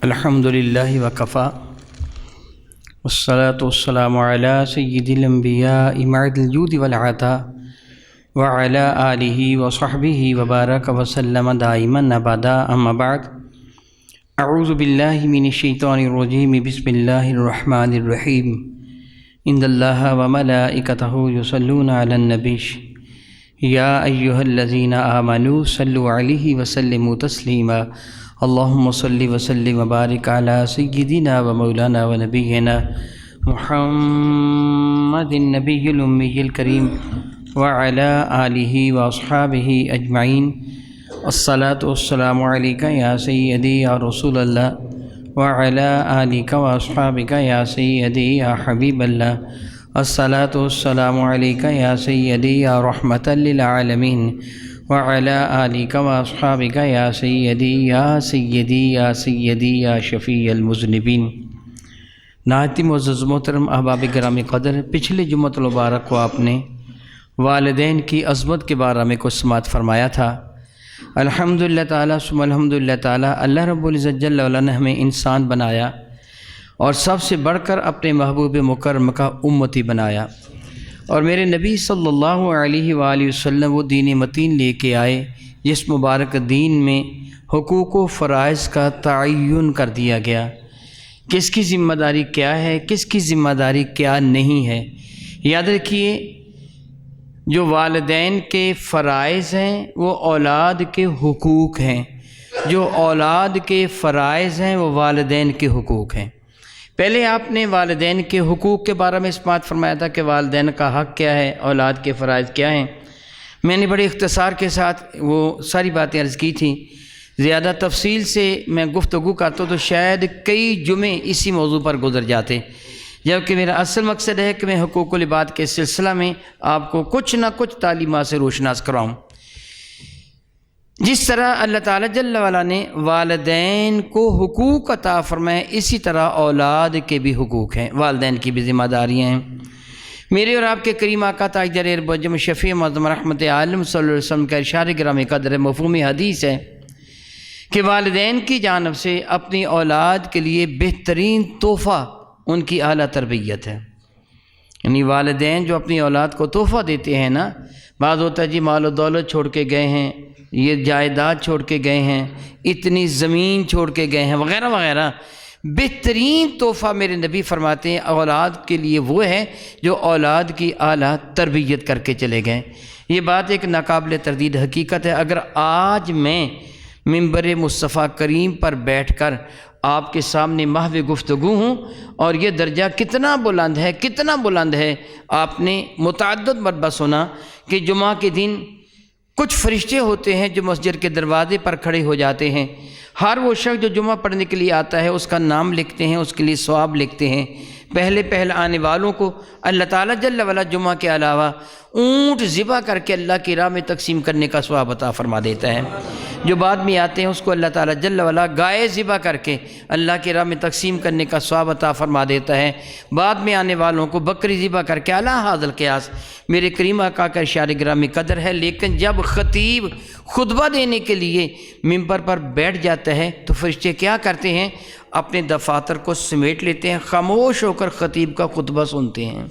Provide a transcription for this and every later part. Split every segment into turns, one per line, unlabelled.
الحمدللہ وکفا والصلاة والسلام علی سید الانبیاء معد الجود والعطا وعلی آلہ وصحبہ وبارک وسلم دائما ابدا اما بعد اعوذ باللہ من الشیطان الرجیم بسم اللہ الرحمن الرحیم ان اللہ وملائکتہ یصلون علی النبی یا ایہا الذین آمنوا صلوا علیہ وسلموا تسلیما اللہم صلی وسلم وبارک علی سیدنا و مولانا و نبینا محمد النبی الامی الکریم وعلی آلہ و اصحابہ اجمعین الصلاة والسلام علیکہ یا سیدی یا رسول اللہ وعلی آلہ و اصحابہ یا سیدی یا حبیب اللہ الصلاة والسلام علیکہ یا سیدی یا رحمۃ للعالمین وعلی آلک و اصحابک یا سیدی یا سیدی یا سیدی یا شفیع المذنبین۔ نہایت معزز محترم احباب گرامی قدر، پچھلے جمعۃ المبارک کو آپ نے والدین کی عظمت کے بارے میں کچھ سماعت فرمایا تھا۔ الحمدللہ تعالیٰ ثم الحمدللہ تعالیٰ، اللہ رب العزت جل وعلا نے ہمیں انسان بنایا اور سب سے بڑھ کر اپنے محبوب مکرم کا امتی بنایا، اور میرے نبی صلی اللہ علیہ وآلہ وسلم وہ دین متین لے کے آئے جس مبارک دین میں حقوق و فرائض کا تعین کر دیا گیا، کس کی ذمہ داری کیا ہے، کس کی ذمہ داری کیا نہیں ہے۔ یاد رکھیے، جو والدین کے فرائض ہیں وہ اولاد کے حقوق ہیں، جو اولاد کے فرائض ہیں وہ والدین کے حقوق ہیں۔ پہلے آپ نے والدین کے حقوق کے بارے میں سماعت فرمایا تھا کہ والدین کا حق کیا ہے، اولاد کے فرائض کیا ہیں۔ میں نے بڑے اختصار کے ساتھ وہ ساری باتیں عرض کی تھیں، زیادہ تفصیل سے میں گفتگو کرتا تو شاید کئی جمعے اسی موضوع پر گزر جاتے، جبکہ میرا اصل مقصد ہے کہ میں حقوق العباد کے سلسلہ میں آپ کو کچھ نہ کچھ تعلیمات سے روشناس کراؤں۔ جس طرح اللہ تعالیٰ جل وعلا نے والدین کو حقوق عطا فرمائے، اسی طرح اولاد کے بھی حقوق ہیں، والدین کی بھی ذمہ داریاں ہیں۔ میرے اور آپ کے کریم آقا تاجدار اربجم شفیع معظم رحمت عالم صلی اللہ علیہ وسلم کا ارشاد گرامی قدر مفہوم حدیث ہے کہ والدین کی جانب سے اپنی اولاد کے لیے بہترین تحفہ ان کی اعلیٰ تربیت ہے۔ یعنی والدین جو اپنی اولاد کو تحفہ دیتے ہیں نا، بعض ہوتا ہے جی مال و دولت چھوڑ کے گئے ہیں، یہ جائیداد چھوڑ کے گئے ہیں، اتنی زمین چھوڑ کے گئے ہیں وغیرہ وغیرہ، بہترین تحفہ میرے نبی فرماتے ہیں اولاد کے لیے وہ ہے جو اولاد کی اعلیٰ تربیت کر کے چلے گئے۔ یہ بات ایک ناقابل تردید حقیقت ہے۔ اگر آج میں منبر مصطفیٰ کریم پر بیٹھ کر آپ کے سامنے محو گفتگو ہوں، اور یہ درجہ کتنا بلند ہے، آپ نے متعدد مرتبہ سنا کہ جمعہ کے دن کچھ فرشتے ہوتے ہیں جو مسجد کے دروازے پر کھڑے ہو جاتے ہیں، ہر وہ شخص جو جمعہ پڑھنے کے لیے آتا ہے اس کا نام لکھتے ہیں، اس کے لیے ثواب لکھتے ہیں۔ پہلے آنے والوں کو اللہ تعالیٰ جل وعلا جمعہ کے علاوہ اونٹ ذبح کر کے اللہ کی راہ میں تقسیم کرنے کا ثواب عطا فرما دیتا ہے۔ جو بعد میں آتے ہیں اس کو اللہ تعالیٰ جل وعلا گائے ذبح کر کے اللہ کی راہ میں تقسیم کرنے کا ثواب عطا فرما دیتا ہے۔ بعد میں آنے والوں کو بکری ذبح کر کے اعلیٰ حاضر قیاس میرے کریم آقا کا ارشاد گرامی قدر ہے۔ لیکن جب خطیب خطبہ دینے کے لیے منبر پر بیٹھ جاتا ہے تو فرشتے کیا کرتے ہیں؟ اپنے دفاتر کو سمیٹ لیتے ہیں، خاموش ہو کر خطیب کا خطبہ سنتے ہیں،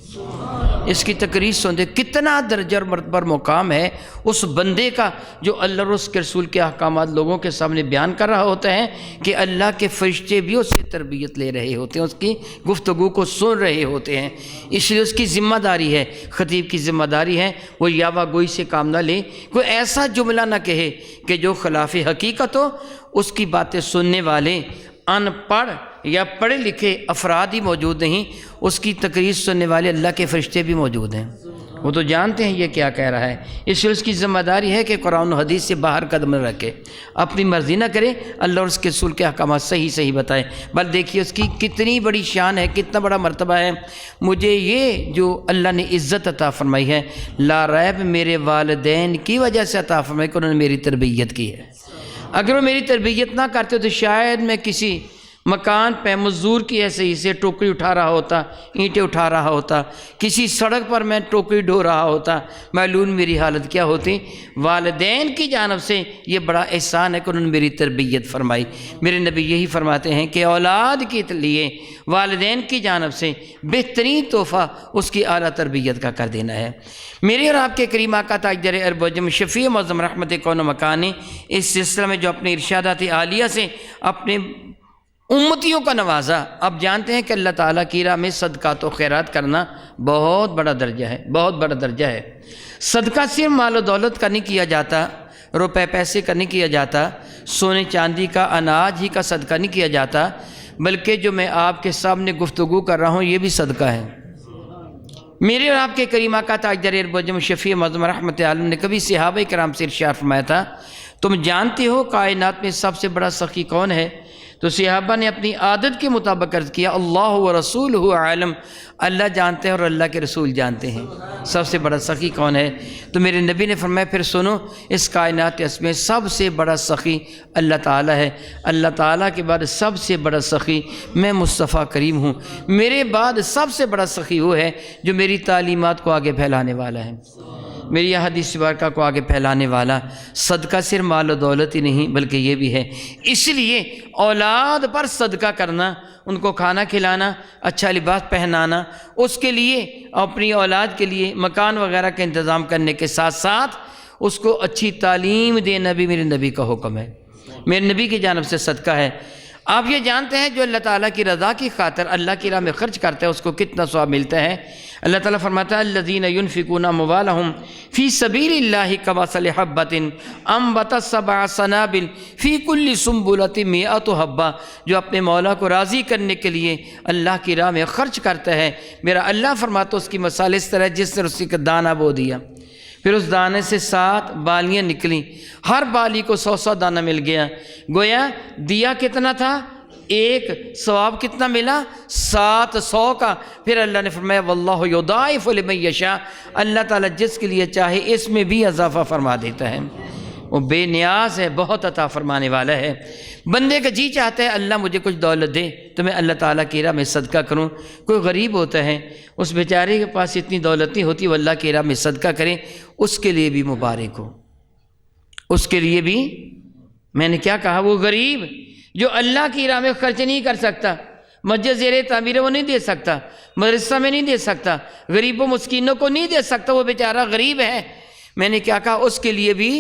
اس کی تقریر سنتے ہیں۔ کتنا درجہ اور مرتبہ مقام ہے اس بندے کا جو اللہ اور اس کے رسول کے احکامات لوگوں کے سامنے بیان کر رہا ہوتا ہے کہ اللہ کے فرشتے بھی اس سے تربیت لے رہے ہوتے ہیں، اس کی گفتگو کو سن رہے ہوتے ہیں۔ اس لیے اس کی ذمہ داری ہے، خطیب کی ذمہ داری ہے وہ یاوہ گوئی سے کام نہ لے، کوئی ایسا جملہ نہ کہے کہ جو خلاف حقیقت ہو۔ اس کی باتیں سننے والے ان پڑھ یا پڑھے لکھے افراد ہی موجود نہیں، اس کی تقریر سننے والے اللہ کے فرشتے بھی موجود ہیں، وہ تو جانتے ہیں یہ کیا کہہ رہا ہے۔ اس لیے اس کی ذمہ داری ہے کہ قرآن و حدیث سے باہر قدم نہ رکھے، اپنی مرضی نہ کرے، اللہ اور اس کے رسول کے احکامات صحیح بتائے۔ بل دیکھیے اس کی کتنی بڑی شان ہے، کتنا بڑا مرتبہ ہے۔ مجھے یہ جو اللہ نے عزت عطا فرمائی ہے، لا ریب میرے والدین کی وجہ سے عطا فرمائی کہ انہوں نے میری تربیت کی ہے۔ اگر وہ میری تربیت نہ کرتے تو شاید میں کسی مکان پہ مزدور کی ایسے ہی سے ٹوکری اٹھا رہا ہوتا، اینٹیں اٹھا رہا ہوتا، کسی سڑک پر میں ٹوکری ڈھو رہا ہوتا، معلوم میری حالت کیا ہوتی۔ والدین کی جانب سے یہ بڑا احسان ہے کہ انہوں نے میری تربیت فرمائی۔ میرے نبی یہی فرماتے ہیں کہ اولاد کے لیے والدین کی جانب سے بہترین تحفہ اس کی اعلیٰ تربیت کا کر دینا ہے۔ میرے اور آپ کے کریم آقا تاجدار عرب و عجم شفیع معظم رحمت کون و مکان نے اس سلسلہ میں جو اپنے ارشادات عالیہ سے اپنے امتیوں کا نوازا، اب جانتے ہیں کہ اللہ تعالیٰ کی راہ میں صدقات و خیرات کرنا بہت بڑا درجہ ہے، بہت بڑا درجہ ہے۔ صدقہ صرف مال و دولت کا نہیں کیا جاتا، روپے پیسے کا نہیں کیا جاتا، سونے چاندی کا اناج ہی کا صدقہ نہیں کیا جاتا، بلکہ جو میں آپ کے سامنے گفتگو کر رہا ہوں یہ بھی صدقہ ہے۔ میرے اور آپ کے کریم آقا تاجدار عرب و عجم شفیع معظم رحمت عالم نے کبھی صحابہ کرام سے ارشاد فرمایا تھا، تم جانتے ہو کائنات میں سب سے بڑا سخی کون ہے؟ تو صحابہ نے اپنی عادت کے مطابق عرض کیا، اللہ و رسولہ عالم، اللہ جانتے ہیں اور اللہ کے رسول جانتے ہیں سب سے بڑا سخی کون ہے۔ تو میرے نبی نے فرمایا پھر سنو، اس کائنات میں سب سے بڑا سخی اللہ تعالیٰ ہے، اللہ تعالیٰ کے بعد سب سے بڑا سخی میں مصطفیٰ کریم ہوں، میرے بعد سب سے بڑا سخی وہ ہے جو میری تعلیمات کو آگے پھیلانے والا ہے، میری حدیث مبارکہ کو آگے پھیلانے والا۔ صدقہ صرف مال و دولت ہی نہیں بلکہ یہ بھی ہے، اس لیے اولاد پر صدقہ کرنا، ان کو کھانا کھلانا، اچھا لباس پہنانا، اس کے لیے اپنی اولاد کے لیے مکان وغیرہ کا انتظام کرنے کے ساتھ ساتھ اس کو اچھی تعلیم دینا بھی میرے نبی کا حکم ہے، میرے نبی کی جانب سے صدقہ ہے۔ آپ یہ جانتے ہیں جو اللہ تعالیٰ کی رضا کی خاطر اللہ کی راہ میں خرچ کرتا ہے اس کو کتنا ثواب ملتا ہے۔ اللہ تعالیٰ فرماتا ہے الذین ينفقون اموالهم فی سبیل اللہ کمثل حبۃ انبتت سبع سنابل فی کل سنبلۃ مئۃ حبۃ، جو اپنے مولا کو راضی کرنے کے لیے اللہ کی راہ میں خرچ کرتا ہے، میرا اللہ فرماتا ہے اس کی مثال اس طرح جس طرح اسی کا دانہ بو دیا، پھر اس دانے سے 7 بالیاں نکلیں، ہر بالی کو 100 دانہ مل گیا، گویا دیا کتنا تھا؟ ایک، ثواب کتنا ملا؟ 700 کا۔ پھر اللہ نے فرمایا واللہ یضاعف لمن یشاء، اللہ تعالیٰ جس کے لیے چاہے اس میں بھی اضافہ فرما دیتا ہے، وہ بے نیاز ہے، بہت عطا فرمانے والا ہے۔ بندے کا جی چاہتا ہے اللہ مجھے کچھ دولت دے تو میں اللہ تعالیٰ کی راہ میں صدقہ کروں، کوئی غریب ہوتا ہے اس بیچارے کے پاس اتنی دولت نہیں ہوتی، وہ اللہ کی راہ میں صدقہ کرے، اس کے لیے بھی مبارک ہو، اس کے لیے بھی، میں نے کیا کہا، وہ غریب جو اللہ کی راہ میں خرچ نہیں کر سکتا، مسجد زیر تعمیر وہ نہیں دے سکتا، مدرسہ میں نہیں دے سکتا، غریبوں مسکینوں کو نہیں دے سکتا، وہ بیچارہ غریب ہے، میں نے کیا کہا، اس کے لیے بھی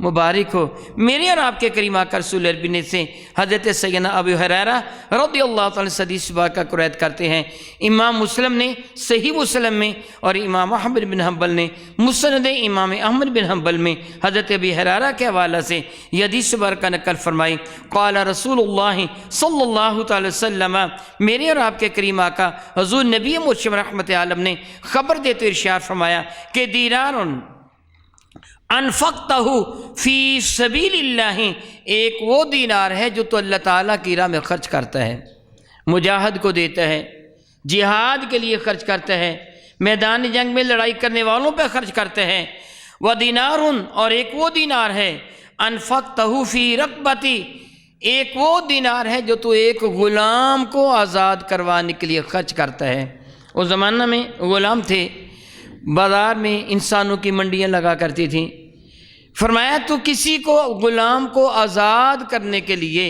مبارک ہو۔ میرے اور آپ کے کریم آقا رسول عربی سے حضرت سیدنا ابو ہریرہ رضی اللہ تعالیٰ عنہ حدیث مبارکہ کو روایت کرتے ہیں، امام مسلم نے صحیح مسلم میں اور امام احمد بن حنبل نے مسند امام احمد بن حنبل میں حضرت ابو ہریرہ کے حوالہ سے یہ حدیث مبارکہ نقل فرمائی، قال رسول اللہ صلی اللہ تعالی وسلم، میرے اور آپ کے کریم آقا حضور نبی مرشد رحمت عالم نے خبر دیتے ارشاد فرمایا کہ دینار انفقتہ فی سبیل اللہ، ایک وہ دینار ہے جو تو اللہ تعالیٰ کی راہ میں خرچ کرتا ہے، مجاہد کو دیتا ہے، جہاد کے لیے خرچ کرتا ہے، میدان جنگ میں لڑائی کرنے والوں پہ خرچ کرتا ہے، وَدِینَارٌ، اور ایک وہ دینار ہے انفقتہ فی رقبتی، ایک وہ دینار ہے جو تو ایک غلام کو آزاد کروانے کے لیے خرچ کرتا ہے۔ اس زمانہ میں غلام تھے، بازار میں انسانوں کی منڈیاں لگا کرتی تھیں، فرمایا تو کسی کو غلام کو آزاد کرنے کے لیے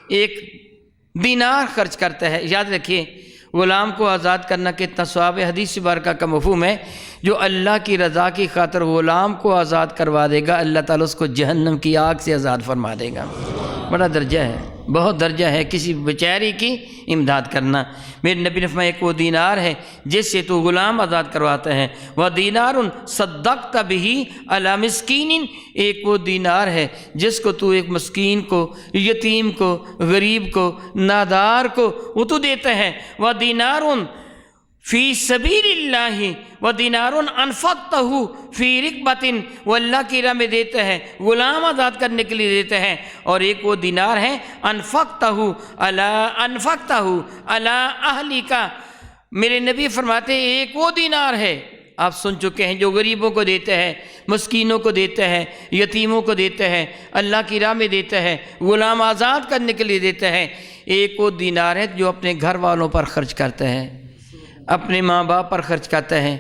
ایک دینار خرچ کرتا ہے، یاد رکھیے غلام کو آزاد کرنا کتنا ثواب ہے۔ حدیث مبارکہ کا مفہوم ہے جو اللہ کی رضا کی خاطر غلام کو آزاد کروا دے گا اللہ تعالیٰ اس کو جہنم کی آگ سے آزاد فرما دے گا، بڑا درجہ ہے، بہت درجہ ہے کسی بیچاری کی امداد کرنا۔ میرے نبی نے فرمایا ایک وہ دینار ہے جس سے تو غلام آزاد کرواتا ہے، وَدِینَارٌ صَدَّقْتَ بِهِ عَلَى مِسْکِینٍ، ایک وہ دینار ہے جس کو تو ایک مسکین کو، یتیم کو، غریب کو، نادار کو وہ تو دیتا ہے، وَدِینَارٌ فی سبیل اللہ، وَدِینَارٌ انفقتہ فی رقبۃ، وہ اللہ کی راہ میں دیتا ہے، غلام آزاد کرنے کے لیے دیتا ہے، اور ایک وہ دینار ہے انفقتہ علی اہلک، میرے نبی فرماتے ہیں ایک وہ دینار ہے آپ سن چکے ہیں، جو غریبوں کو دیتا ہے، مسکینوں کو دیتا ہے، یتیموں کو دیتا ہے، اللہ کی راہ میں دیتا ہے، غلام آزاد کرنے کے لیے دیتا ہے، ایک وہ دینار ہے جو اپنے گھر والوں پر خرچ کرتا ہے، اپنے ماں باپ پر خرچ کرتا ہے،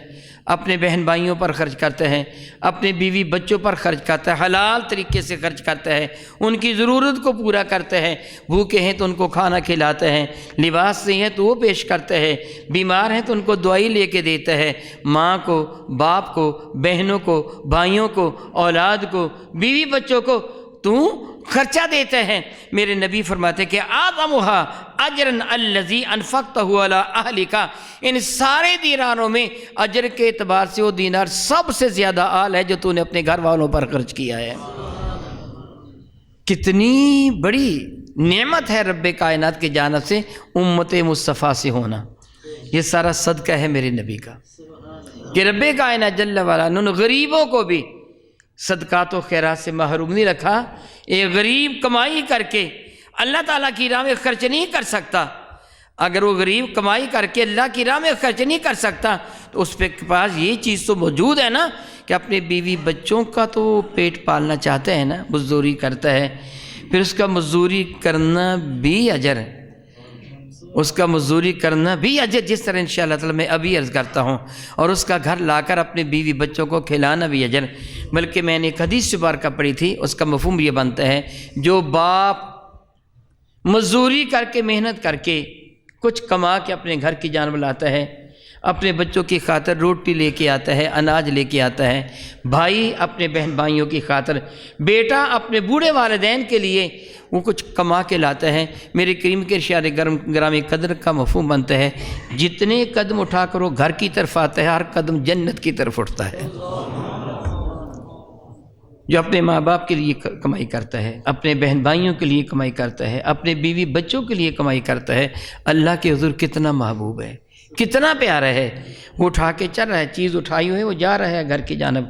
اپنے بہن بھائیوں پر خرچ کرتا ہے، اپنے بیوی بچوں پر خرچ کرتا ہے، حلال طریقے سے خرچ کرتا ہے، ان کی ضرورت کو پورا کرتا ہے، بھوکے ہیں تو ان کو کھانا کھلاتا ہے، لباس نہیں ہے تو وہ پیش کرتا ہے، بیمار ہیں تو ان کو دوائی لے کے دیتا ہے، ماں کو، باپ کو، بہنوں کو، بھائیوں کو، اولاد کو، بیوی بچوں کو تو خرچہ دیتا ہے۔ میرے نبی فرماتے کہ اعظمها اجرا الذی انفقته علی اہلک، ان سارے دیناروں میں اجر کے اعتبار سے وہ دینار سب سے زیادہ اعلی ہے جو تو نے اپنے گھر والوں پر خرچ کیا ہے۔ کتنی بڑی نعمت ہے رب کائنات کی جانب سے امت مصطفیٰ سے ہونا، یہ سارا صدقہ ہے میرے نبی کا کہ رب کائنات جل وعلا نے غریبوں کو بھی صدقات و خیرات سے محروم نہیں رکھا۔ ایک غریب کمائی کر کے اللہ تعالیٰ کی راہ میں خرچ نہیں کر سکتا، اگر وہ غریب کمائی کر کے اللہ کی راہ میں خرچ نہیں کر سکتا تو اس کے پاس یہ چیز تو موجود ہے نا کہ اپنے بیوی بچوں کا تو پیٹ پالنا چاہتے ہیں نا، مزدوری کرتا ہے، پھر اس کا مزدوری کرنا بھی اجر ہے، اس کا مزدوری کرنا بھی اجر، جس طرح انشاءاللہ تعالی میں ابھی عرض کرتا ہوں، اور اس کا گھر لا کر اپنے بیوی بچوں کو کھلانا بھی اجر۔ بلکہ میں نے ایک حدیث مبارکہ پڑھی تھی، اس کا مفہوم یہ بنتا ہے، جو باپ مزدوری کر کے محنت کر کے کچھ کما کے اپنے گھر کی جانب لاتا ہے، اپنے بچوں کی خاطر روٹی لے کے آتا ہے، اناج لے کے آتا ہے، بھائی اپنے بہن بھائیوں کی خاطر، بیٹا اپنے بوڑھے والدین کے لیے وہ کچھ کما کے لاتا ہے، میرے کریم کے ارشاد گرامی قدر کا مفہوم بنتا ہے، جتنے قدم اٹھا کر وہ گھر کی طرف آتا ہے، ہر قدم جنت کی طرف اٹھتا ہے۔ جو اپنے ماں باپ کے لیے کمائی کرتا ہے، اپنے بہن بھائیوں کے لیے کمائی کرتا ہے، اپنے بیوی بچوں کے لیے کمائی کرتا ہے، اللہ کے حضور کتنا محبوب ہے، کتنا پیارا ہے، وہ اٹھا کے چل رہا ہے، چیز اٹھائی ہوئی ہے، وہ جا رہا ہے گھر کی جانب،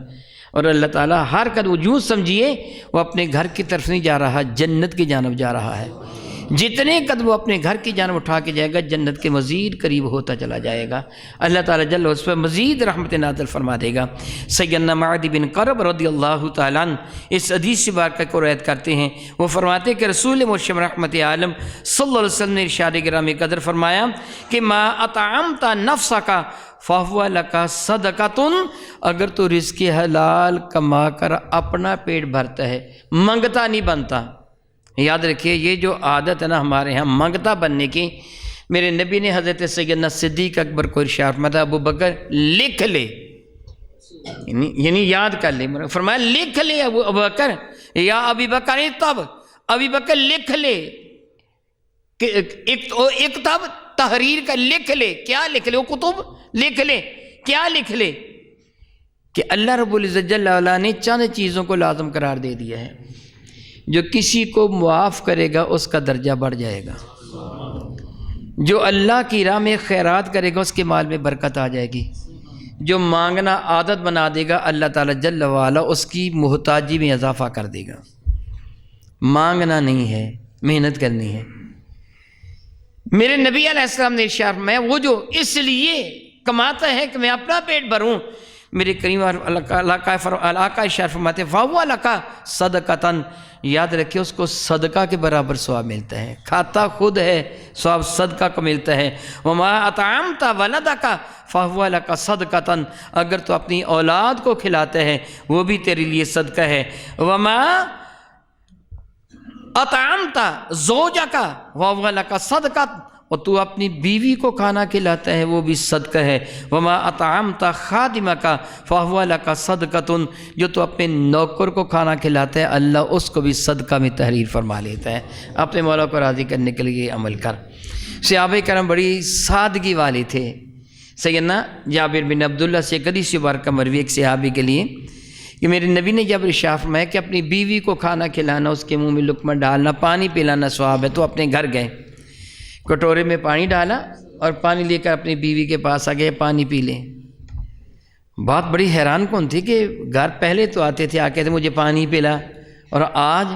اور اللہ تعالیٰ ہر قدم وجود سمجھیے وہ اپنے گھر کی طرف نہیں جا رہا، جنت کی جانب جا رہا ہے، جتنے قدم وہ اپنے گھر کی جانب اٹھا کے جائے گا جنت کے مزید قریب ہوتا چلا جائے گا، اللہ تعالیٰ جل اس پر مزید رحمت نازل فرما دے گا۔ سیدنا معدی بن کرب رضی اللہ تعالیٰ عنہ اس حدیث مبارکہ کو روایت کرتے ہیں، وہ فرماتے کہ رسول مرشد رحمت عالم صلی اللہ علیہ وسلم نے ارشاد گرامی قدر فرمایا کہ ما اطعمت نفسک فہو لک صدقۃ، اگر تو رزق حلال کما کر اپنا پیٹ بھرتا ہے، منگتا نہیں بنتا۔ یاد رکھیے یہ جو عادت ہے نا ہمارے ہاں منگتا بننے کی، میرے نبی نے حضرت سیدنا صدیق اکبر کو ارشاد فرمایا ابو بکر لکھ لے، یعنی یاد کر لے، فرمایا لکھ لے ابو بکر، یا ابی بکر اکتب، ابی بکر لکھ لے، اکتب تحریر کا لکھ لے، کیا لکھ لے، وہ کتب لکھ لے، کیا لکھ لے کہ اللہ رب العزت جل وعلا نے چند چیزوں کو لازم قرار دے دیا ہے، جو کسی کو معاف کرے گا اس کا درجہ بڑھ جائے گا، جو اللہ کی راہ میں خیرات کرے گا اس کے مال میں برکت آ جائے گی، جو مانگنا عادت بنا دے گا اللہ تعالیٰ جل وعلا اس کی محتاجی میں اضافہ کر دے گا۔ مانگنا نہیں ہے، محنت کرنی ہے۔ میرے نبی علیہ السلام نے ارشاد میں وہ جو اس لیے کماتا ہے کہ میں اپنا پیٹ بھروں، میرے کریم اللہ کا ارشاد فرماتے فَهُوَ لَكَ صَدَقَةً، یاد رکھیں اس کو صدقہ کے برابر ثواب ملتا ہے، کھاتا خود ہے ثواب صدقہ کو ملتا ہے۔ وَمَا أَطْعَمْتَ وَلَدَكَ فَهُوَ لَكَ صَدْقَةً، اگر تو اپنی اولاد کو کھلاتا ہے وہ بھی تیرے لیے صدقہ ہے۔ وَمَا أَطْعَمْتَ زَوْجَكَ فَهُوَ لَكَ صَدْقَةً، اور تو اپنی بیوی کو کھانا کھلاتا ہے وہ بھی صدقہ ہے۔ وَمَا أَطْعَمْتَ خَادِمَكَ فَهُوَ لَكَ صَدْقَةٌ، جو تو اپنے نوکر کو کھانا کھلاتا ہے اللہ اس کو بھی صدقہ میں تحریر فرما لیتا ہے۔ اپنے مولا کو راضی کرنے کے لیے عمل کر۔ صحابہ کرام بڑی سادگی والے تھے۔ سیدنا جابر بن عبداللہ سے ایک حدیث مبارکہ مروی ایک صحابی کے لیے کہ میرے نبی نے جب ارشاد فرمایا کہ اپنی بیوی کو کھانا کھلانا، اس کے منہ میں لقمہ ڈالنا، پانی پلانا ثواب ہے، تو اپنے گھر گئے، کٹورے میں پانی ڈالا اور پانی لے کر اپنی بیوی کے پاس آ گئے پانی پی لیں۔ بات بڑی حیران کن تھی کہ گھر پہلے تو آتے تھے، آ کے مجھے پانی پلا، اور آج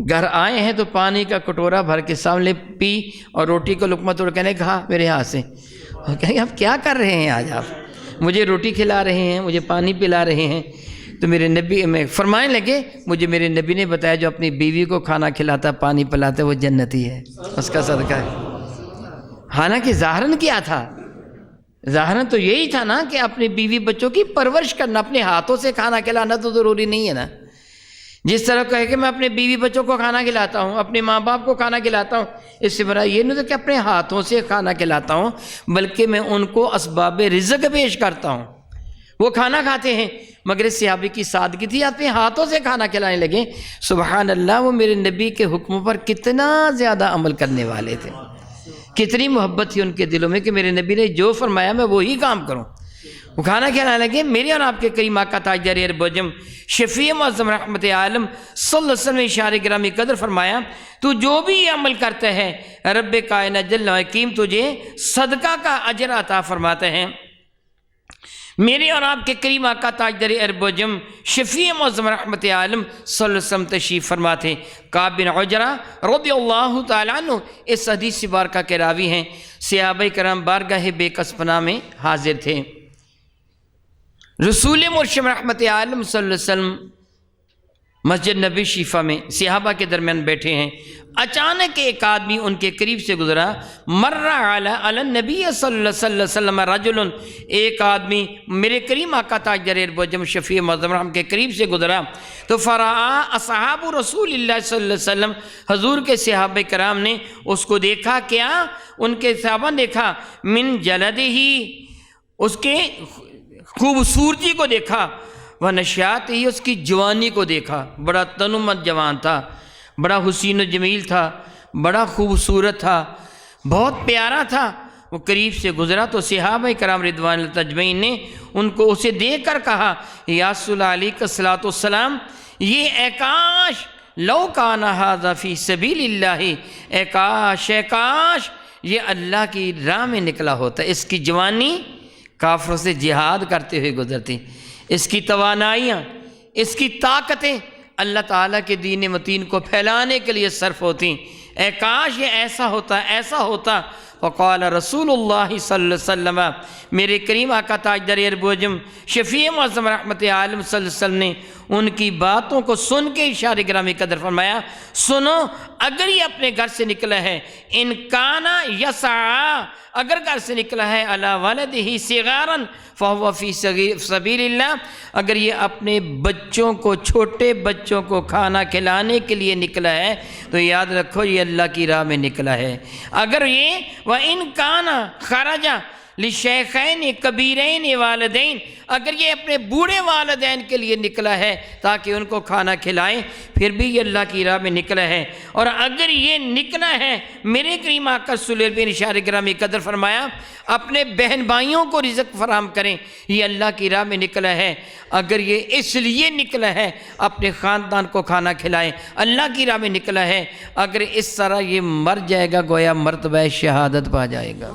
گھر آئے ہیں تو پانی کا کٹورا بھر کے سامنے پی اور روٹی کو لقمہ توڑ کے نے کہا میرے ہاتھ سے، اور کہیں آپ کیا کر رہے ہیں آج آپ؟ مجھے روٹی کھلا رہے ہیں، مجھے پانی پلا رہے ہیں، تو میرے نبی میں فرمانے لگے مجھے میرے نبی نے بتایا جو اپنی بیوی کو کھانا کھلاتا پانی پلاتا وہ جنتی ہے، اس کا صدقہ ہے۔ حالانکہ ظاہراً کیا تھا؟ ظاہراً تو یہی تھا نا کہ اپنی بیوی بچوں کی پرورش کرنا، اپنے ہاتھوں سے کھانا کھلانا تو ضروری نہیں ہے نا۔ جس طرح کہے کہ میں اپنے بیوی بچوں کو کھانا کھلاتا ہوں، اپنے ماں باپ کو کھانا کھلاتا ہوں، اس سے بڑا یہ نہیں تھا کہ اپنے ہاتھوں سے کھانا کھلاتا ہوں، بلکہ میں ان کو اسباب رزق پیش کرتا ہوں۔ وہ کھانا کھاتے ہیں، مگر اس صحابی کی سادگی تھی، اپنے ہاتھوں سے کھانا کھلانے لگے۔ سبحان اللہ، وہ میرے نبی کے حکم پر کتنا زیادہ عمل کرنے والے تھے، کتنی محبت تھی ان کے دلوں میں کہ میرے نبی نے جو فرمایا میں وہی کام کروں۔ وہ کھانا کھلانے لگے۔ میرے اور آپ کے کریم آقا تاجدار اربجم شفیع معظم رحمت عالم صلی اللہ علیہ وسلم نے اشارے گرامی قدر فرمایا، تو جو بھی یہ عمل کرتا ہے رب کائنات جل و حکیم تجھے صدقہ کا اجر عطا فرماتا ہے۔ میرے اور آپ کے کریم آقا تاجدار اربجم شفیع معظم رحمت عالم صلی اللہ علیہ وسلم تشریف فرماتے۔ کعب بن عجرہ رضی اللہ تعالیٰ عنہ اس حدیث بارکہ کے راوی ہیں۔ صحابہ کرام بارگاہ بے کس پناہ میں حاضر تھے۔ رسول مرشد رحمت عالم صلی اللہ علیہ وسلم مسجد نبی شریفہ میں صحابہ کے درمیان بیٹھے ہیں۔ اچانک ایک آدمی ان کے قریب سے گزرا، مر علی النبی صلی اللہ علیہ وسلم رجل، ایک آدمی میرے کریم آقا تاجدار اربجم شفیع معظم رحمت کے قریب سے گزرا تو فرآ اصحاب رسول اللہ صلی اللہ علیہ وسلم، حضور کے صحابہ کرام نے اس کو دیکھا۔ کیا؟ ان کے صحابہ نے دیکھا، من جلدہی، اس کے خوبصورتی کو دیکھا، وہ نشیات ہی، اس کی جوانی کو دیکھا۔ بڑا تنومند جوان تھا، بڑا حسین و جمیل تھا، بڑا خوبصورت تھا، بہت پیارا تھا۔ وہ قریب سے گزرا تو صحابہ کرام رضوان اللہ اجمعین نے ان کو اسے دیکھ کر کہا، یا صلی علیہ الصلوۃ والسلام، یہ اے کاش لو کان ھذا فی سبیل اللہ، اے کاش یہ اللہ کی راہ میں نکلا ہوتا۔ اس کی جوانی کافروں سے جہاد کرتے ہوئے گزرتی، اس کی توانائیاں، اس کی طاقتیں اللہ تعالیٰ کے دین متین کو پھیلانے کے لیے صرف ہوتی۔ اے کاش یہ ایسا ہوتا، ایسا ہوتا۔ وقال رسول اللہ صلی اللہ علیہ وسلم، میرے کریم آقا تاجدار اربجم شفیع معظم رحمت عالم صلی اللہ علیہ وسلم نے ان کی باتوں کو سن کے اشارے گرامی قدر فرمایا، سنو، اگر یہ اپنے گھر سے نکلا ہے، ان کانا یسعی، اگر گھر سے نکلا ہے علی ولدہ صغارا فہو فی سبیل اللہ، اگر یہ اپنے بچوں کو، چھوٹے بچوں کو کھانا کھلانے کے لیے نکلا ہے تو یاد رکھو یہ اللہ کی راہ میں نکلا ہے۔ اگر یہ وَإِن كَانَ خَرَجَ لِشَيْخَيْنِ كَبِيرَيْنِ وَالِدَيْنِ، اگر یہ اپنے بوڑھے والدین کے لیے نکلا ہے تاکہ ان کو کھانا کھلائیں، پھر بھی یہ اللہ کی راہ میں نکلا ہے۔ اور اگر یہ نکلا ہے، میرے کریم آقا صلی اللہ علیہ وسلم اشارے گرامی قدر فرمایا، اپنے بہن بھائیوں کو رزق فراہم کریں، یہ اللہ کی راہ میں نکلا ہے۔ اگر یہ اس لیے نکلا ہے اپنے خاندان کو کھانا کھلائیں، اللہ کی راہ میں نکلا ہے، اگر اس طرح یہ مر جائے گا گویا مرتبہ شہادت پا جائے گا،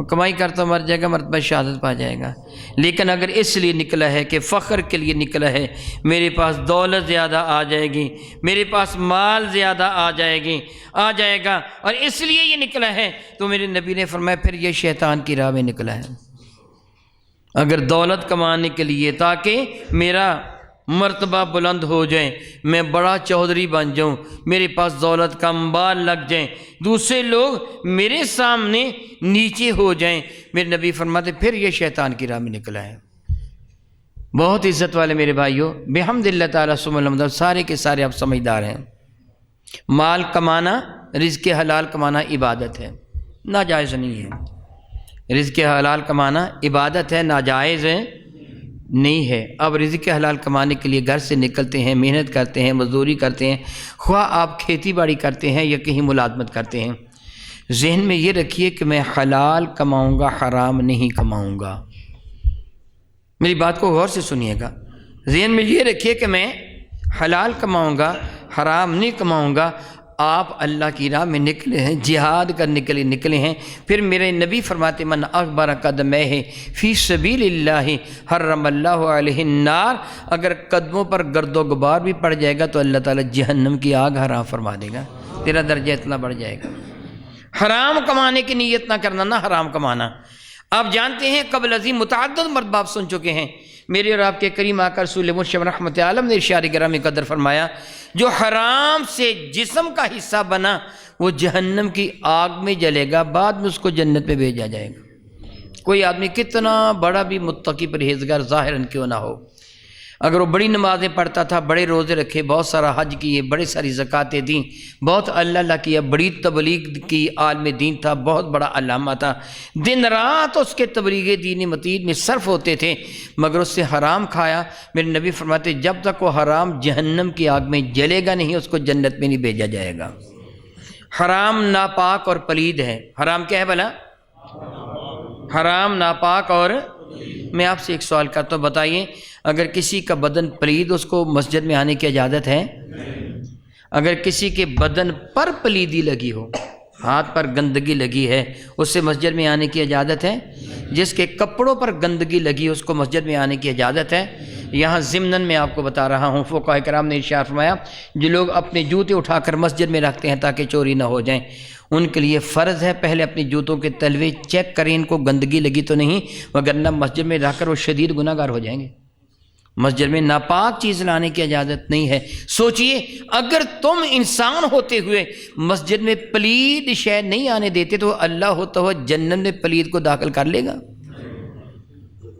کمائی کرتا مر جائے گا، مرتبہ شہادت پا جائے گا۔ لیکن اگر اس لیے نکلا ہے کہ فخر کے لیے نکلا ہے، میرے پاس دولت زیادہ آ جائے گی، میرے پاس مال زیادہ آ جائے گا، اور اس لیے یہ نکلا ہے، تو میرے نبی نے فرمایا پھر یہ شیطان کی راہ میں نکلا ہے۔ اگر دولت کمانے کے لیے تاکہ میرا مرتبہ بلند ہو جائے، میں بڑا چودھری بن جاؤں، میرے پاس دولت کا انبار لگ جائیں، دوسرے لوگ میرے سامنے نیچے ہو جائیں، میرے نبی فرماتے پھر یہ شیطان کی راہ میں نکلا ہے۔ بہت عزت والے میرے بھائیوں، بحمد اللہ تعالیٰ ثم الحمد، سارے کے سارے آپ سمجھدار ہیں۔ مال کمانا، رزق حلال کمانا عبادت ہے، ناجائز نہیں ہے۔ رزق حلال کمانا عبادت ہے، ناجائز نہیں ہے۔ اب رزق حلال کمانے کے لیے گھر سے نکلتے ہیں، محنت کرتے ہیں، مزدوری کرتے ہیں، خواہ آپ کھیتی باڑی کرتے ہیں یا کہیں ملازمت کرتے ہیں، ذہن میں یہ رکھیے کہ میں حلال کماؤں گا، حرام نہیں کماؤں گا۔ میری بات کو غور سے سنیے گا، ذہن میں یہ رکھیے کہ میں حلال کماؤں گا، حرام نہیں کماؤں گا۔ آپ اللہ کی راہ میں نکلے ہیں، جہاد کرنے کے لیے نکلے ہیں، پھر میرے نبی فرماتے من اکبر قدمہ فی سبیل اللہ حرم اللہ علیہ النار، اگر قدموں پر گرد و غبار بھی پڑ جائے گا تو اللہ تعالیٰ جہنم کی آگ حرام فرما دے گا، تیرا درجہ اتنا بڑھ جائے گا۔ حرام کمانے کی نیت نہ کرنا، نہ حرام کمانا۔ آپ جانتے ہیں قبل ازیں متعدد مرتبہ آپ سن چکے ہیں، میرے اور آپ کے کریم آقا رسول مرشد رحمت عالم نے ارشاد گرامی قدر فرمایا، جو حرام سے جسم کا حصہ بنا وہ جہنم کی آگ میں جلے گا، بعد میں اس کو جنت میں بھیجا جائے گا۔ کوئی آدمی کتنا بڑا بھی متقی پرہیزگار ظاہراً کیوں نہ ہو، اگر وہ بڑی نمازیں پڑھتا تھا، بڑے روزے رکھے، بہت سارا حج کیے، بڑی ساری زکاتیں دیں، بہت اللہ کیا، بڑی تبلیغ کی، عالم دین تھا، بہت بڑا علامہ تھا، دن رات اس کے تبلیغ دین متین میں صرف ہوتے تھے، مگر اس سے حرام کھایا، میرے نبی فرماتے جب تک وہ حرام جہنم کی آگ میں جلے گا نہیں، اس کو جنت میں نہیں بھیجا جائے گا۔ حرام ناپاک اور پلید ہے۔ حرام کیا ہے بھلا؟ حرام ناپاک اور میں آپ سے ایک سوال کرتا ہوں، بتائیے اگر کسی کا بدن پلید، اس کو مسجد میں آنے کی اجازت ہے؟ اگر کسی کے بدن پر پلیدی لگی ہو، ہاتھ پر گندگی لگی ہے، اس سے مسجد میں آنے کی اجازت ہے؟ جس کے کپڑوں پر گندگی لگی اس کو مسجد میں آنے کی اجازت ہے؟ یہاں ضمناً میں آپ کو بتا رہا ہوں، فقہاء کرام نے ارشاد فرمایا جو لوگ اپنے جوتے اٹھا کر مسجد میں رکھتے ہیں تاکہ چوری نہ ہو جائیں، ان کے لیے فرض ہے پہلے اپنی جوتوں کے تلوے چیک کریں ان کو گندگی لگی تو نہیں، وگرنہ مسجد میں رکھ کر وہ شدید گناہ گار ہو جائیں گے۔ مسجد میں ناپاک چیز لانے کی اجازت نہیں ہے۔ سوچئے اگر تم انسان ہوتے ہوئے مسجد میں پلید شے نہیں آنے دیتے تو اللہ ہوتا ہوا جنت میں پلید کو داخل کر لے گا؟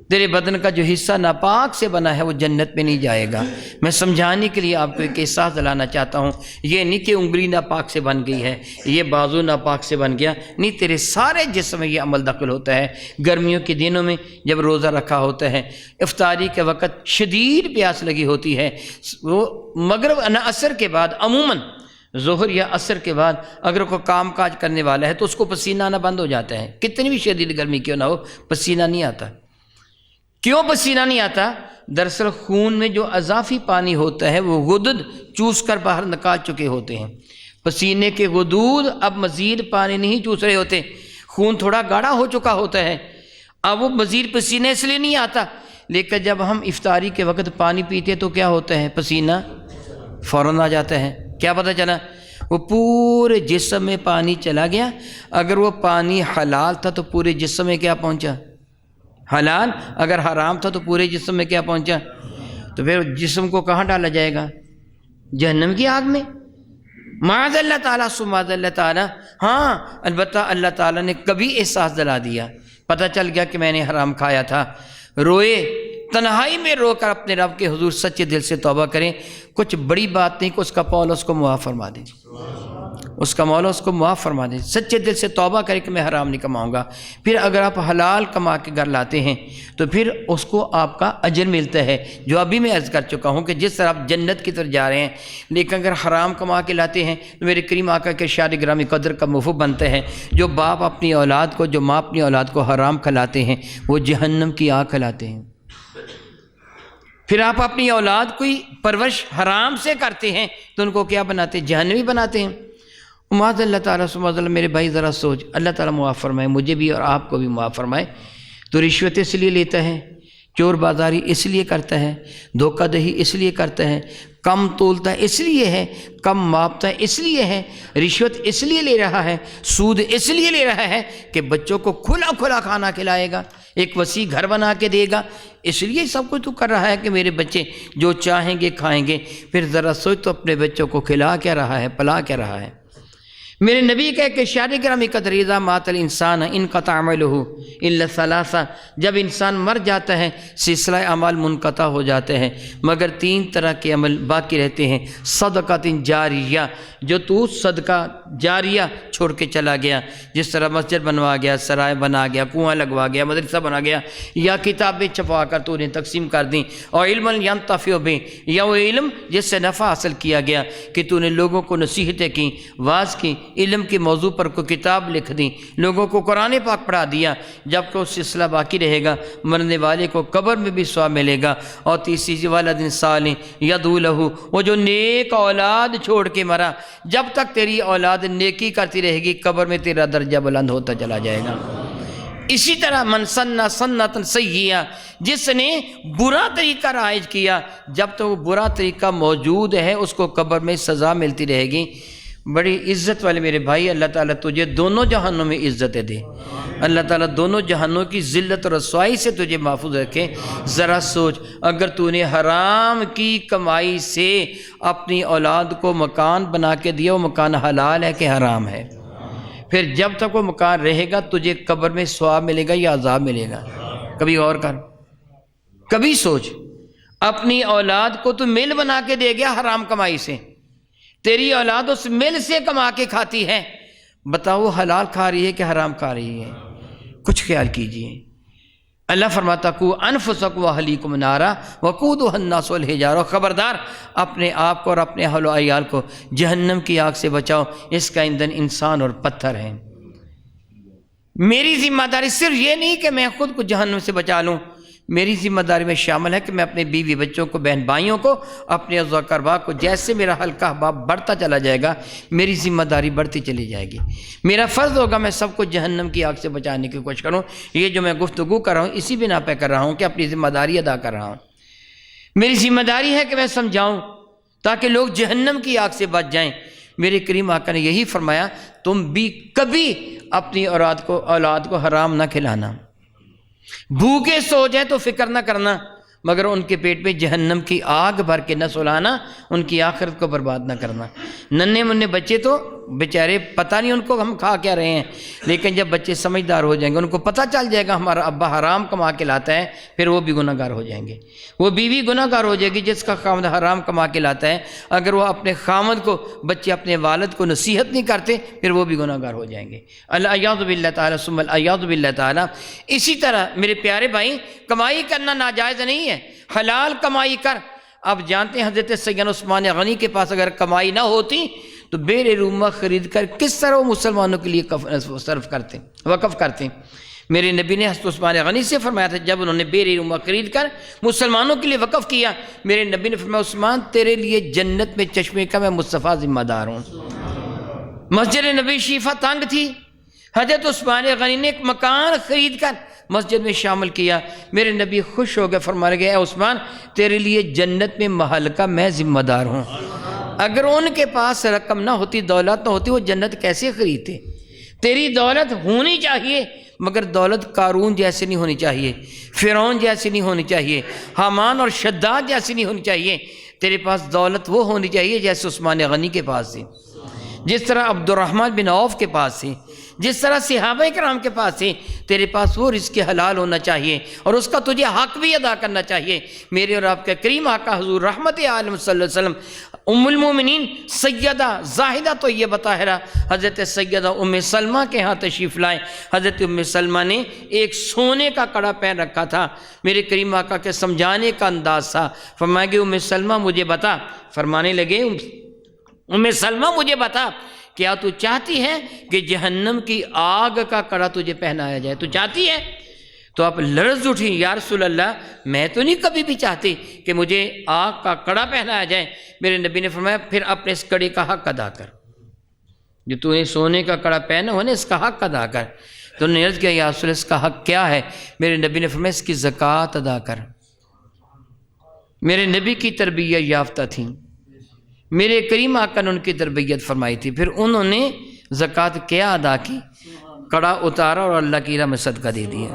تیرے بدن کا جو حصہ ناپاک سے بنا ہے وہ جنت میں نہیں جائے گا۔ میں سمجھانے کے لیے آپ کو ایک احساس دلانا چاہتا ہوں، یہ نہیں کہ انگلی ناپاک سے بن گئی ہے، یہ بازو ناپاک سے بن گیا، نہیں، تیرے سارے جسم میں یہ عمل داخل ہوتا ہے۔ گرمیوں کے دنوں میں جب روزہ رکھا ہوتا ہے، افطاری کے وقت شدید پیاس لگی ہوتی ہے، وہ مغرب عصر کے بعد عموماً ظہر یا عصر کے بعد اگر کوئی کام کاج کرنے والا ہے تو اس کو پسینہ آنا بند ہو جاتا ہے، کتنی بھی شدید گرمی کیوں نہ ہو پسینہ نہیں آتا۔ کیوں پسینہ نہیں آتا؟ دراصل خون میں جو اضافی پانی ہوتا ہے وہ غدد چوس کر باہر نکال چکے ہوتے ہیں، پسینے کے غدود اب مزید پانی نہیں چوس رہے ہوتے، خون تھوڑا گاڑھا ہو چکا ہوتا ہے، اب وہ مزید پسینہ اس لیے نہیں آتا۔ لیکن جب ہم افطاری کے وقت پانی پیتے تو کیا ہوتا ہے؟ پسینہ فوراً آ جاتا ہے۔ کیا پتہ چلا؟ وہ پورے جسم میں پانی چلا گیا۔ اگر وہ پانی حلال تھا تو پورے جسم میں کیا پہنچا؟ حلال۔ اگر حرام تھا تو پورے جسم میں کیا پہنچا؟ تو پھر جسم کو کہاں ڈالا جائے گا؟ جہنم کی آگ میں۔ معاذ اللہ تعالیٰ سماذ اللہ تعالیٰ۔ ہاں البتہ اللہ تعالیٰ نے کبھی احساس دلا دیا، پتہ چل گیا کہ میں نے حرام کھایا تھا، روئے، تنہائی میں رو کر اپنے رب کے حضور سچے دل سے توبہ کریں، کچھ بڑی بات نہیں کہ اس کا مولا اس کو معاف فرما دے، اس کا مولا اس کو معاف فرما دے، سچے دل سے توبہ کرے کہ میں حرام نہیں کماؤں گا۔ پھر اگر آپ حلال کما کے گھر لاتے ہیں تو پھر اس کو آپ کا اجر ملتا ہے، جو ابھی میں عرض کر چکا ہوں کہ جس طرح آپ جنت کی طرف جا رہے ہیں، لیکن اگر حرام کما کے لاتے ہیں تو میرے کریم آقا کے ارشاد گرامی قدر کا مفہوم بنتا ہے، جو باپ اپنی اولاد کو، جو ماں اپنی اولاد کو حرام کھلاتے ہیں وہ جہنم کی آگ کھلاتے ہیں۔ پھر آپ اپنی اولاد کی پرورش حرام سے کرتے ہیں تو ان کو کیا بناتے ہیں؟ جہنمی بناتے ہیں۔ معاذ اللہ تعالیٰ سبحانہ اللہ۔ میرے بھائی ذرا سوچ، اللہ تعالیٰ معاف فرمائے، مجھے بھی اور آپ کو بھی معاف فرمائے۔ تو رشوت اس لیے لیتا ہے، چور بازاری اس لیے کرتا ہے، دھوکہ دہی اس لیے کرتا ہے، کم تولتا ہے اس لیے ہے، کم ماپتا ہے اس لیے ہے، رشوت اس لیے لے رہا ہے، سود اس لیے لے رہا ہے کہ بچوں کو کھلا کھلا کھانا کھلائے گا، ایک وسیع گھر بنا کے دے گا، اس لیے سب کچھ تو کر رہا ہے کہ میرے بچے جو چاہیں گے کھائیں گے۔ پھر ذرا سوچ تو اپنے بچوں کو کھلا کیا رہا ہے، پلا کیا رہا ہے؟ میرے نبی کہے کہ ارشاد گرامی قدر اذا مات الانسان انقطع عمله الا ثلاثہ، جب انسان مر جاتا ہے سلسلہ اعمال منقطع ہو جاتے ہیں مگر تین طرح کے عمل باقی رہتے ہیں۔ صدقۃ جاریہ، جو تو صدقہ جاریہ چھوڑ کے چلا گیا، جس طرح مسجد بنوا گیا، سرائے بنا گیا، کنواں لگوا گیا، مدرسہ بنا گیا، یا کتابیں چھپا کر تو انہیں تقسیم کر دیں، اور علم ینتفع بہ، یا وہ علم جس سے نفع حاصل کیا گیا کہ تو نے لوگوں کو نصیحتیں کی، واعظ کی، علم کے موضوع پر کوئی کتاب لکھ دی، لوگوں کو قرآن پاک پڑھا دیا، جب کہ وہ سلسلہ باقی رہے گا مرنے والے کو قبر میں بھی ثواب ملے گا۔ اور تیسری ولد صالح یدعو لہ، وہ جو نیک اولاد چھوڑ کے مرا، جب تک تیری اولاد نیکی کرتی رہے گی قبر میں تیرا درجہ بلند ہوتا چلا جائے گا۔ اسی طرح من سنہ سنۃ سیئہ، جس نے برا طریقہ رائج کیا، جب تک وہ برا طریقہ موجود ہے اس کو قبر میں سزا ملتی رہے گی۔ بڑی عزت والے میرے بھائی، اللہ تعالیٰ تجھے دونوں جہانوں میں عزت دے، اللہ تعالیٰ دونوں جہانوں کی ذلت اور رسوائی سے تجھے محفوظ رکھے۔ ذرا سوچ، اگر تو نے حرام کی کمائی سے اپنی اولاد کو مکان بنا کے دیا، وہ مکان حلال ہے کہ حرام ہے؟ پھر جب تک وہ مکان رہے گا تجھے قبر میں ثواب ملے گا یا عذاب ملے گا؟ کبھی غور کر، کبھی سوچ۔ اپنی اولاد کو تو مل بنا کے دے گیا حرام کمائی سے، تیری اولاد اس مل سے کما کے کھاتی ہے، بتاؤ حلال کھا رہی ہے کہ حرام کھا رہی ہے؟ کچھ خیال کیجئے۔ اللہ فرماتا کو انفسکم واہلیکم نارا وقودھا الناس والحجارہ، خبردار اپنے آپ کو اور اپنے اہل و عیال کو جہنم کی آگ سے بچاؤ، اس کا ایندھن انسان اور پتھر ہے۔ میری ذمہ داری صرف یہ نہیں کہ میں خود کو جہنم سے بچا لوں، میری ذمہ داری میں شامل ہے کہ میں اپنے بیوی بچوں کو، بہن بھائیوں کو، اپنے عزیز و اقربا کو، جیسے میرا حلقہ احباب بڑھتا چلا جائے گا میری ذمہ داری بڑھتی چلی جائے گی۔ میرا فرض ہوگا میں سب کو جہنم کی آگ سے بچانے کی کوشش کروں۔ یہ جو میں گفتگو کر رہا ہوں اسی بنا پہ کر رہا ہوں کہ اپنی ذمہ داری ادا کر رہا ہوں۔ میری ذمہ داری ہے کہ میں سمجھاؤں تاکہ لوگ جہنم کی آگ سے بچ جائیں۔ میرے کریم آقا نے یہی فرمایا، تم بھی کبھی اپنی اولاد کو حرام نہ کھلانا، بھوکے سو جائیں تو فکر نہ کرنا، مگر ان کے پیٹ میں جہنم کی آگ بھر کے نہ سلانا، ان کی آخرت کو برباد نہ کرنا۔ ننھے منھے بچے تو بیچارے پتہ نہیں ان کو ہم کھا کیا رہے ہیں، لیکن جب بچے سمجھدار ہو جائیں گے، ان کو پتہ چل جائے گا ہمارا ابا حرام کما کے لاتا ہے، پھر وہ بھی گناہ گار ہو جائیں گے۔ وہ بیوی گناہ گار ہو جائے گی جس کا خامد حرام کما کے لاتا ہے، اگر وہ اپنے خامد کو، بچے اپنے والد کو نصیحت نہیں کرتے پھر وہ بھی گناہ گار ہو جائیں گے۔ العیاذ باللہ تعالیٰ ثم العیاذ باللہ تعالیٰ۔ اسی طرح میرے پیارے بھائی، کمائی کرنا ناجائز نہیں ہے، حلال کمائی کر۔ اب جانتے ہیں حضرت سیدنا عثمان غنی کے پاس اگر کمائی نہ ہوتی تو بیر رومہ خرید کر کس طرح وہ مسلمانوں کے لیے وقف کرتے۔ میرے نبی نے حضرت عثمان غنی سے فرمایا تھا، جب انہوں نے بیر رومہ خرید کر مسلمانوں کے لیے وقف کیا، میرے نبی نے فرمایا عثمان تیرے لیے جنت میں چشمے کا میں مصطفیٰ ذمہ دار ہوں۔ مسجد نبی شریفہ تنگ تھی، حضرت عثمان غنی نے ایک مکان خرید کر مسجد میں شامل کیا۔ میرے نبی خوش ہو گئے، فرمانے گئے اے عثمان تیرے لیے جنت میں محل کا میں ذمہ دار ہوں۔ اگر ان کے پاس رقم نہ ہوتی، دولت نہ ہوتی، وہ جنت کیسے خریدتے؟ تیری دولت ہونی چاہیے، مگر دولت قارون جیسے نہیں ہونی چاہیے، فرعون جیسی نہیں ہونی چاہیے، حامان اور شداد جیسی نہیں ہونی چاہیے۔ تیرے پاس دولت وہ ہونی چاہیے جیسے عثمان غنی کے پاس تھی، جس طرح عبد الرحمن بن عوف کے پاس تھی، جس طرح صحابہ کرام کے پاس تھی۔ تیرے پاس وہ رزق حلال ہونا چاہیے اور اس کا تجھے حق بھی ادا کرنا چاہیے۔ میرے اور آپ کے کریم آقا حضور رحمت عالم صلی اللہ علیہ وسلم، ام المومنین سیدہ زاہدہ طیبہ طاہرہ حضرت سیدہ ام سلمہ کے ہاں تشریف لائے۔ حضرت ام سلمہ نے ایک سونے کا کڑا پہن رکھا تھا۔ میرے کریم آقا کے سمجھانے کا انداز تھا۔ فرمایا کہ ام سلمہ مجھے بتا، فرمانے لگے ام سلمہ مجھے بتا، کیا تو چاہتی ہے کہ جہنم کی آگ کا کڑا تجھے پہنایا جائے؟ تو چاہتی ہے؟ تو آپ لرز اٹھی، یا رسول اللہ میں تو نہیں کبھی بھی چاہتی کہ مجھے آگ کا کڑا پہنایا جائے۔ میرے نبی نے فرمایا پھر اپنے اس کڑے کا حق ادا کر، جو تو نے سونے کا کڑا پہنا ہو نا، اس کا حق ادا کر۔ تو انہوں نے عرض کیا یا رسول اللہ اس کا حق کیا ہے؟ میرے نبی نے فرمایا اس کی زکوٰۃ ادا کر۔ میرے نبی کی تربیت یافتہ تھیں، میرے کریم آقا نے ان کی تربیت فرمائی تھی۔ پھر انہوں نے زکوٰۃ کیا ادا کی؟ کڑا اتارا اور اللہ کی راہ میں صدقہ دے دیا،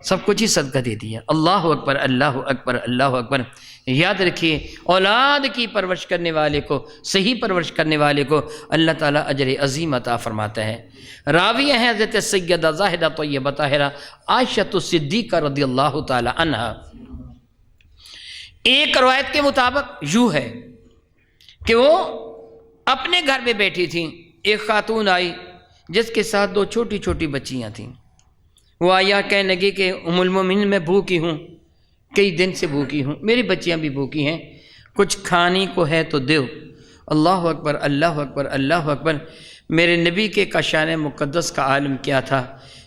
سب کچھ ہی صدقہ دے دیا۔ اللہ اکبر، اللہ اکبر، اللہ اکبر۔ یاد رکھیے اولاد کی پرورش کرنے والے کو، صحیح پرورش کرنے والے کو اللہ تعالیٰ اجر عظیم عطا فرماتا ہے۔ راویہ ہیں حضرت سیدہ زاہدہ طیبہ طاہرہ عائشہ صدیقہ رضی اللہ تعالیٰ عنہا۔ ایک روایت کے مطابق یوں ہے کہ وہ اپنے گھر میں بیٹھی تھیں، ایک خاتون آئی جس کے ساتھ دو چھوٹی چھوٹی بچیاں تھیں۔ وہ آیا کہنے لگی کہ ام المومنین میں بھوکی ہوں، کئی دن سے بھوکی ہوں، میری بچیاں بھی بھوکی ہیں، کچھ کھانے کو ہے تو دیو۔ اللہ اکبر، اللہ اکبر، اللہ اکبر۔ میرے نبی کے کاشان مقدس کا عالم کیا تھا،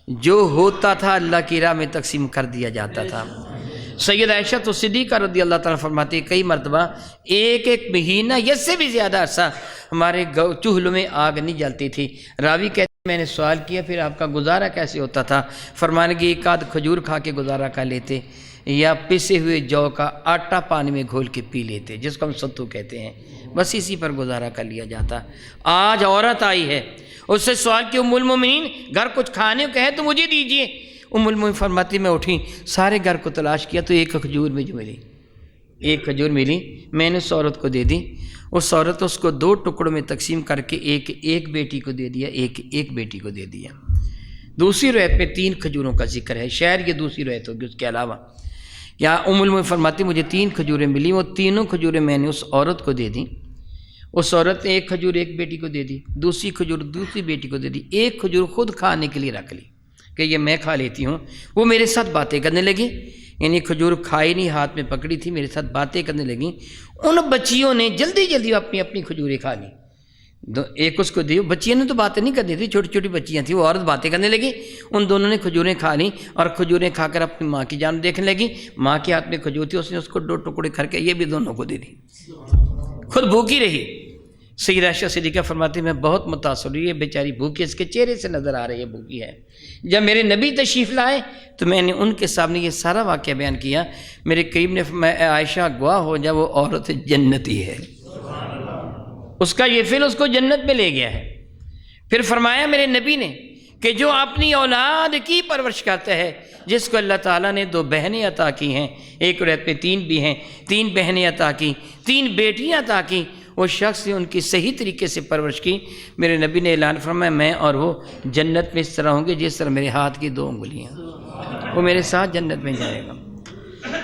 جو ہوتا تھا اللہ کی راہ میں تقسیم کر دیا جاتا تھا۔ سید عائشہ تو صدیقہ رضی اللہ تعالیٰ فرماتی کئی مرتبہ ایک مہینہ یا سے بھی زیادہ عرصہ ہمارے چولہوں میں آگ نہیں جلتی تھی۔ راوی کہتے ہیں میں نے سوال کیا پھر آپ کا گزارا کیسے ہوتا تھا؟ فرمانے کی ایک آدھ کھجور کھا کے گزارا کر لیتے، یا پسے ہوئے جو کا آٹا پانی میں گھول کے پی لیتے، جس کو ہم ستو کہتے ہیں، بس اسی پر گزارا کر لیا جاتا۔ آج عورت آئی ہے اس سے سوال کہ ام المومنین گھر کچھ کھانے کو کہے تو مجھے دیجئے۔ ام المومنین فرماتی میں اٹھی، سارے گھر کو تلاش کیا تو ایک کھجور مجھے ملی، ایک کھجور ملی، میں نے اس عورت کو دے دی۔ اس عورت اس کو 2 ٹکڑوں میں تقسیم کر کے ایک بیٹی کو دے دیا، ایک بیٹی کو دے دیا۔ دوسری روایت میں 3 کھجوروں کا ذکر ہے، شاید یہ دوسری روایت ہوگی اس کے علاوہ۔ یا ام المومنین فرماتی مجھے 3 کھجوریں ملی، وہ تینوں کھجوریں میں نے اس عورت کو دے دیں۔ اس عورت نے ایک کھجور ایک بیٹی کو دے دی، دوسری کھجور دوسری بیٹی کو دے دی، ایک کھجور خود کھانے کے لیے رکھ لی کہ یہ میں کھا لیتی ہوں۔ وہ میرے ساتھ باتیں کرنے لگی، یعنی کھجور کھائی نہیں، ہاتھ میں پکڑی تھی، میرے ساتھ باتیں کرنے لگیں۔ ان بچیوں نے جلدی جلدی اپنی اپنی کھجوریں کھا لی، ایک اس کو دی، بچیوں نے تو باتیں نہیں کرنی تھی، چھوٹی چھوٹی بچیاں تھیں، وہ عورت باتیں کرنے لگی۔ ان دونوں نے کھجوریں کھا لیں اور کھجوریں کھا کر اپنی ماں کی جانب دیکھنے لگی۔ ماں کے ہاتھ میں کھجور تھی، اس نے اس کو 2 ٹکڑے کر کے یہ بھی دونوں کو دے دی، خود بھوکی رہی۔ سیدہ عائشہ صدیقہ فرماتی میں بہت متاثر ہوئی، یہ بیچاری بھوکی، اس کے چہرے سے نظر آ رہی ہے بھوکی ہے۔ جب میرے نبی تشریف لائے تو میں نے ان کے سامنے یہ سارا واقعہ بیان کیا۔ میرے قریب نے فرمایا عائشہ گواہ ہو جا، وہ عورت جنتی ہے، اس کا یہ فعل اس کو جنت میں لے گیا ہے۔ پھر فرمایا میرے نبی نے کہ جو اپنی اولاد کی پرورش کرتا ہے، جس کو اللہ تعالیٰ نے 2 بہنیں عطا کی ہیں، ایک روایت میں 3 بھی ہیں، 3 بہنیں عطا کی، 3 بیٹیاں عطا کی، وہ شخص نے ان کی صحیح طریقے سے پرورش کی، میرے نبی نے اعلان فرمایا میں اور وہ جنت میں اس طرح ہوں گے جس طرح میرے ہاتھ کی 2 انگلیاں، وہ میرے ساتھ جنت میں جائے گا۔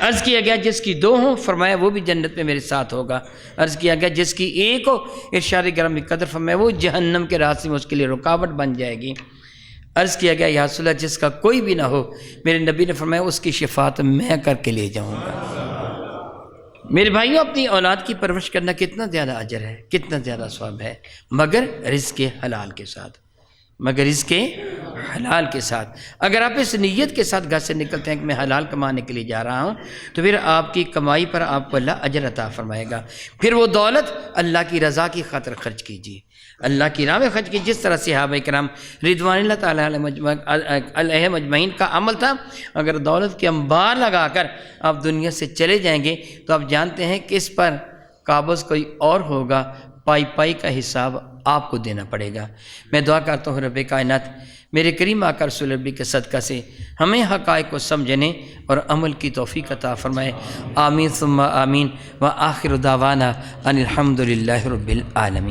عرض کیا گیا جس کی 2 ہوں، فرمایا وہ بھی جنت میں میرے ساتھ ہوگا۔ عرض کیا گیا جس کی 1 ہو، ارشاد گرامی قدر فرمایا وہ جہنم کے راستے میں اس کے لیے رکاوٹ بن جائے گی۔ عرض کیا گیا یا رسول اللہ جس کا کوئی بھی نہ ہو، میرے نبی نے فرمایا اس کی شفاعت میں کر کے لے جاؤں گا۔ میرے بھائیوں، اپنی اولاد کی پرورش کرنا کتنا زیادہ اجر ہے، کتنا زیادہ ثواب ہے، مگر رزق حلال کے ساتھ، مگر رزق حلال کے ساتھ۔ اگر آپ اس نیت کے ساتھ گھر سے نکلتے ہیں کہ میں حلال کمانے کے لیے جا رہا ہوں، تو پھر آپ کی کمائی پر آپ کو اللہ اجر عطا فرمائے گا۔ پھر وہ دولت اللہ کی رضا کی خاطر خرچ کیجیے، اللہ کی راہ میں خرچ کی، جس طرح صحابہ کرام رضوان اللہ تعالیٰ علیہ مجمعین کا عمل تھا۔ اگر دولت کے انبار لگا کر آپ دنیا سے چلے جائیں گے تو آپ جانتے ہیں کہ اس پر قابض کوئی اور ہوگا، پائی کا حساب آپ کو دینا پڑے گا۔ میں دعا کرتا ہوں رب کائنات میرے کریم آقا رسول ربی کے صدقہ سے ہمیں حقائق کو سمجھنے اور عمل کی توفیق عطا فرمائے، آمین ثم آمین، وآخر دعوانا ان الحمد للہ رب العالمین۔